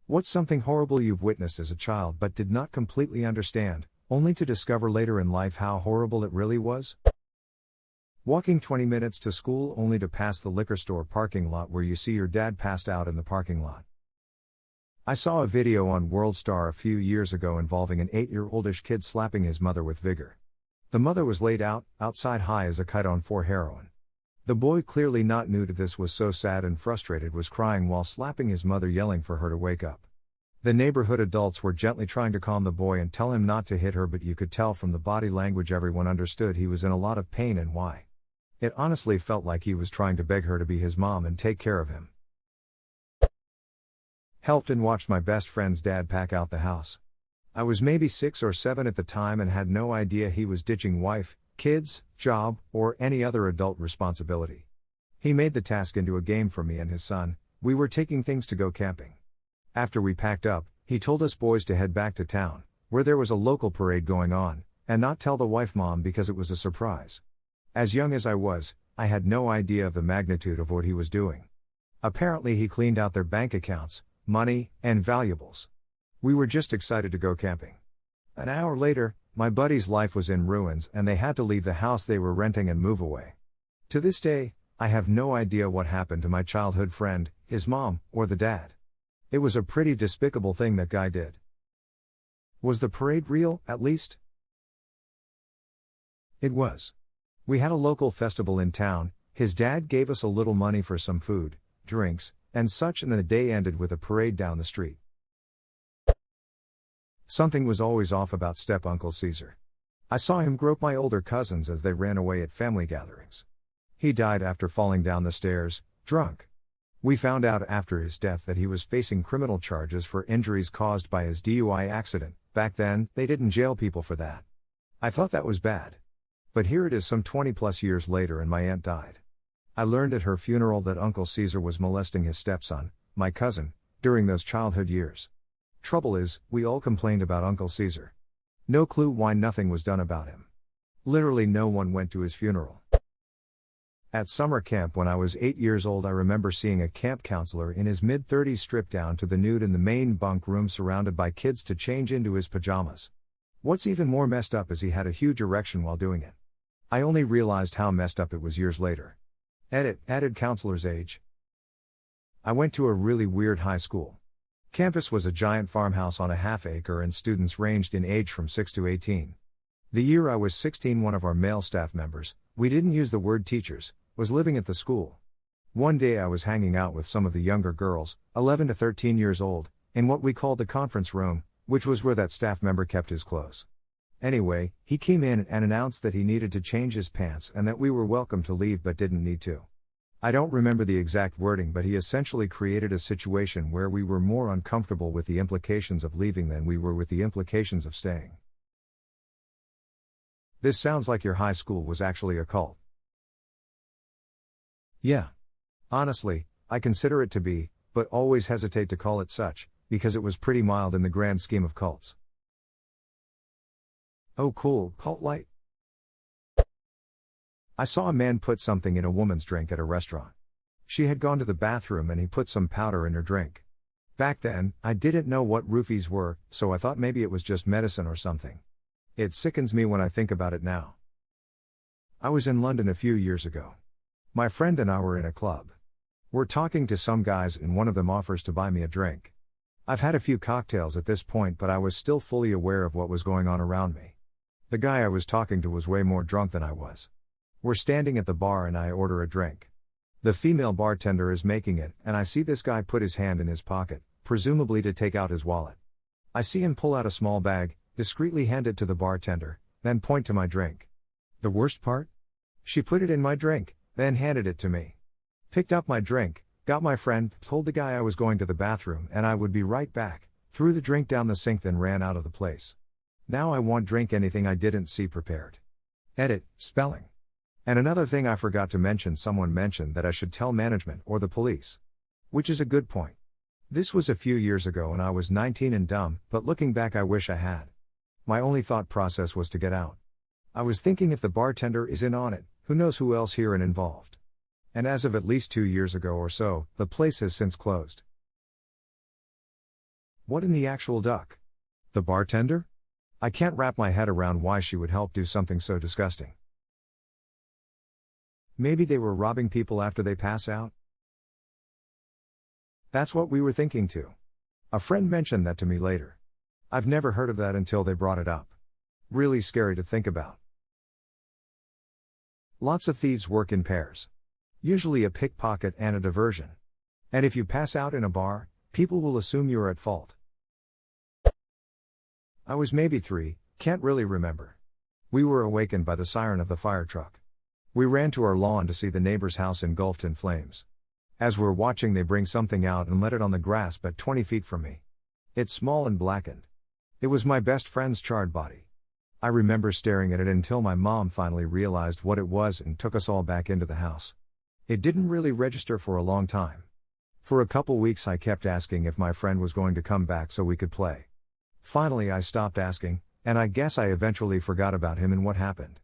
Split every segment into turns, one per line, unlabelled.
What's something horrible you've witnessed as a child but did not completely understand, only to discover later in life how horrible it really was? Walking 20 minutes to school only to pass the liquor store parking lot where you see your dad passed out in the parking lot. I saw a video on WorldStar a few years ago involving an 8-year-oldish kid slapping his mother with vigor. The mother was laid out, outside high as a kite on 4 heroin. The boy, clearly not new to this, was so sad and frustrated, was crying while slapping his mother, yelling for her to wake up. The neighborhood adults were gently trying to calm the boy and tell him not to hit her, but you could tell from the body language everyone understood he was in a lot of pain and why. It honestly felt like he was trying to beg her to be his mom and take care of him. Helped and watched my best friend's dad pack out the house. I was maybe 6 or 7 at the time and had no idea he was ditching wife, kids, job, or any other adult responsibility. He made the task into a game for me and his son. We were taking things to go camping. After we packed up, he told us boys to head back to town, where there was a local parade going on, and not tell the wife mom because it was a surprise. As young as I was, I had no idea of the magnitude of what he was doing. Apparently he cleaned out their bank accounts, money, and valuables. We were just excited to go camping. An hour later, my buddy's life was in ruins and they had to leave the house they were renting and move away. To this day, I have no idea what happened to my childhood friend, his mom, or the dad. It was a pretty despicable thing that guy did. Was the parade real, at least? It was. We had a local festival in town. His dad gave us a little money for some food, drinks, and such, and the day ended with a parade down the street. Something was always off about Step-Uncle Caesar. I saw him grope my older cousins as they ran away at family gatherings. He died after falling down the stairs, drunk. We found out after his death that he was facing criminal charges for injuries caused by his DUI accident. Back then, they didn't jail people for that. I thought that was bad. But here it is some 20+ years later and my aunt died. I learned at her funeral that Uncle Caesar was molesting his stepson, my cousin, during those childhood years. Trouble is, we all complained about Uncle Caesar. No clue why nothing was done about him. Literally no one went to his funeral. At summer camp when I was 8 years old, I remember seeing a camp counselor in his mid-30s stripped down to the nude in the main bunk room surrounded by kids to change into his pajamas. What's even more messed up is he had a huge erection while doing it. I only realized how messed up it was years later. Edit, added counselor's age. I went to a really weird high school. Campus was a giant farmhouse on a half-acre and students ranged in age from 6 to 18. The year I was 16, one of our male staff members, we didn't use the word teachers, was living at the school. One day I was hanging out with some of the younger girls, 11 to 13 years old, in what we called the conference room, which was where that staff member kept his clothes. Anyway, he came in and announced that he needed to change his pants and that we were welcome to leave but didn't need to. I don't remember the exact wording, but he essentially created a situation where we were more uncomfortable with the implications of leaving than we were with the implications of staying. This sounds like your high school was actually a cult. Yeah. Honestly, I consider it to be, but always hesitate to call it such, because it was pretty mild in the grand scheme of cults. Oh cool, cult light. I saw a man put something in a woman's drink at a restaurant. She had gone to the bathroom and he put some powder in her drink. Back then, I didn't know what roofies were, so I thought maybe it was just medicine or something. It sickens me when I think about it now. I was in London a few years ago. My friend and I were in a club. We're talking to some guys and one of them offers to buy me a drink. I've had a few cocktails at this point, but I was still fully aware of what was going on around me. The guy I was talking to was way more drunk than I was. We're standing at the bar and I order a drink. The female bartender is making it, and I see this guy put his hand in his pocket, presumably to take out his wallet. I see him pull out a small bag, discreetly hand it to the bartender, then point to my drink. The worst part? She put it in my drink, then handed it to me. Picked up my drink, got my friend, told the guy I was going to the bathroom and I would be right back, threw the drink down the sink, then ran out of the place. Now I won't drink anything I didn't see prepared. Edit, spelling. And another thing I forgot to mention, someone mentioned that I should tell management or the police. Which is a good point. This was a few years ago and I was 19 and dumb, but looking back I wish I had. My only thought process was to get out. I was thinking if the bartender is in on it, who knows who else here and involved. And as of at least 2 years ago or so, the place has since closed. What in the actual duck? The bartender? I can't wrap my head around why she would help do something so disgusting. Maybe they were robbing people after they pass out? That's what we were thinking too. A friend mentioned that to me later. I've never heard of that until they brought it up. Really scary to think about. Lots of thieves work in pairs. Usually a pickpocket and a diversion. And if you pass out in a bar, people will assume you are at fault. I was maybe 3, can't really remember. We were awakened by the siren of the fire truck. We ran to our lawn to see the neighbor's house engulfed in flames. As we're watching, they bring something out and let it on the grass but 20 feet from me. It's small and blackened. It was my best friend's charred body. I remember staring at it until my mom finally realized what it was and took us all back into the house. It didn't really register for a long time. For a couple weeks I kept asking if my friend was going to come back so we could play. Finally I stopped asking, and I guess I eventually forgot about him and what happened.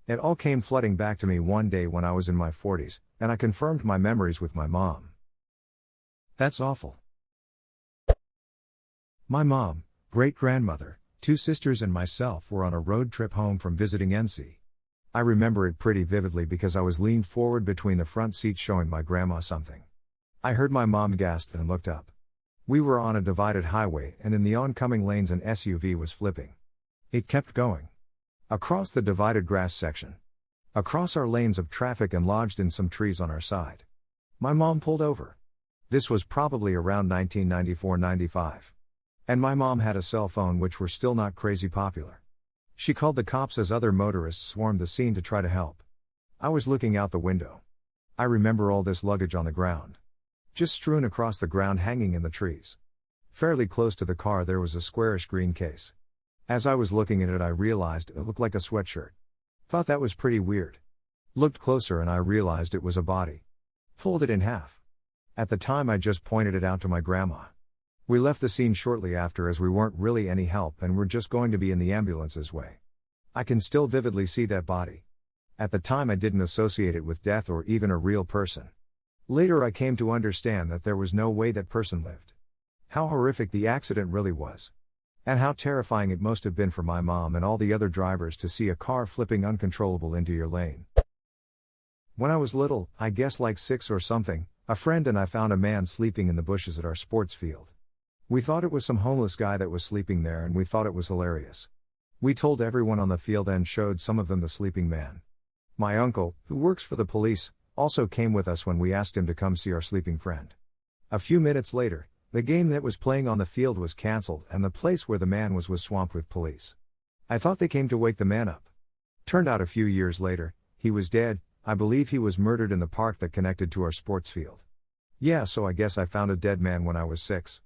It all came flooding back to me one day when I was in my 40s, and I confirmed my memories with my mom. That's awful. My mom, great-grandmother, 2 sisters and myself were on a road trip home from visiting NC. I remember it pretty vividly because I was leaned forward between the front seats showing my grandma something. I heard my mom gasp and looked up. We were on a divided highway and in the oncoming lanes an SUV was flipping. It kept going. Across the divided grass section. Across our lanes of traffic and lodged in some trees on our side. My mom pulled over. This was probably around 1994-95. And my mom had a cell phone, which were still not crazy popular. She called the cops as other motorists swarmed the scene to try to help. I was looking out the window. I remember all this luggage on the ground. Just strewn across the ground, hanging in the trees. Fairly close to the car there was a squarish green case. As I was looking at it I realized it looked like a sweatshirt. Thought that was pretty weird. Looked closer and I realized it was a body. Folded in half. At the time I just pointed it out to my grandma. We left the scene shortly after as we weren't really any help and were just going to be in the ambulance's way. I can still vividly see that body. At the time I didn't associate it with death or even a real person. Later I came to understand that there was no way that person lived. How horrific the accident really was. And how terrifying it must have been for my mom and all the other drivers to see a car flipping uncontrollable into your lane. When I was little, I guess like 6 or something, a friend and I found a man sleeping in the bushes at our sports field. We thought it was some homeless guy that was sleeping there and we thought it was hilarious. We told everyone on the field and showed some of them the sleeping man. My uncle, who works for the police, also came with us when we asked him to come see our sleeping friend. A few minutes later, the game that was playing on the field was cancelled and the place where the man was swamped with police. I thought they came to wake the man up. Turned out a few years later, he was dead. I believe he was murdered in the park that connected to our sports field. Yeah, so I guess I found a dead man when I was 6.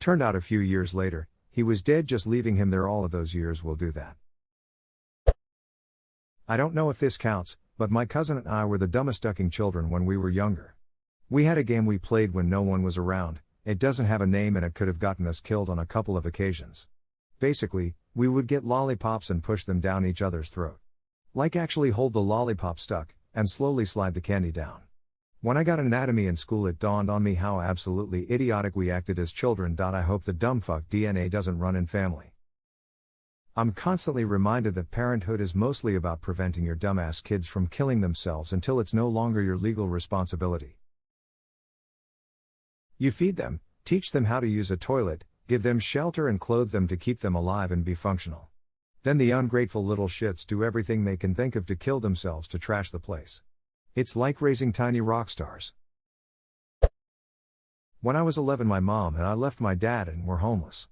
Turned out a few years later, he was dead. Just leaving him there all of those years will do that. I don't know if this counts, but my cousin and I were the dumbest ducking children when we were younger. We had a game we played when no one was around. It doesn't have a name and it could have gotten us killed on a couple of occasions. Basically, we would get lollipops and push them down each other's throat. Like actually hold the lollipop stuck, and slowly slide the candy down. When I got anatomy in school it dawned on me how absolutely idiotic we acted as children. I hope the dumbfuck DNA doesn't run in family. I'm constantly reminded that parenthood is mostly about preventing your dumbass kids from killing themselves until it's no longer your legal responsibility. You feed them, teach them how to use a toilet, give them shelter and clothe them to keep them alive and be functional. Then the ungrateful little shits do everything they can think of to kill themselves to trash the place. It's like raising tiny rock stars. When I was 11 my mom and I left my dad and were homeless.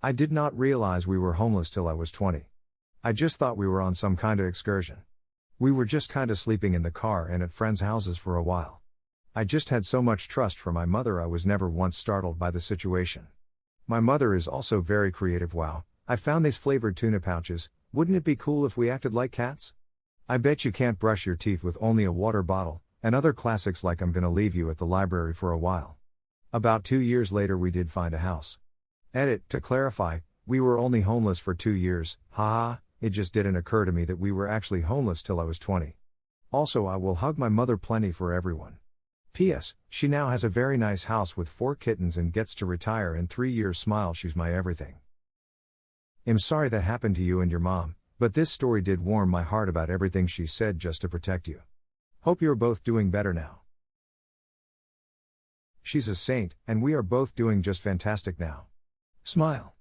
I did not realize we were homeless till I was 20. I just thought we were on some kinda excursion. We were just kinda sleeping in the car and at friends' houses for a while. I just had so much trust for my mother I was never once startled by the situation. My mother is also very creative. Wow, I found these flavored tuna pouches. Wouldn't it be cool if we acted like cats? I bet you can't brush your teeth with only a water bottle, and other classics like I'm gonna leave you at the library for a while. About 2 years later we did find a house. Edit, to clarify, we were only homeless for 2 years, haha, it just didn't occur to me that we were actually homeless till I was 20. Also I will hug my mother plenty for everyone. P.S. She now has a very nice house with 4 kittens and gets to retire in 3 years. Smile, she's my everything. I'm sorry that happened to you and your mom, but this story did warm my heart about everything she said just to protect you. Hope you're both doing better now. She's a saint, and we are both doing just fantastic now. Smile.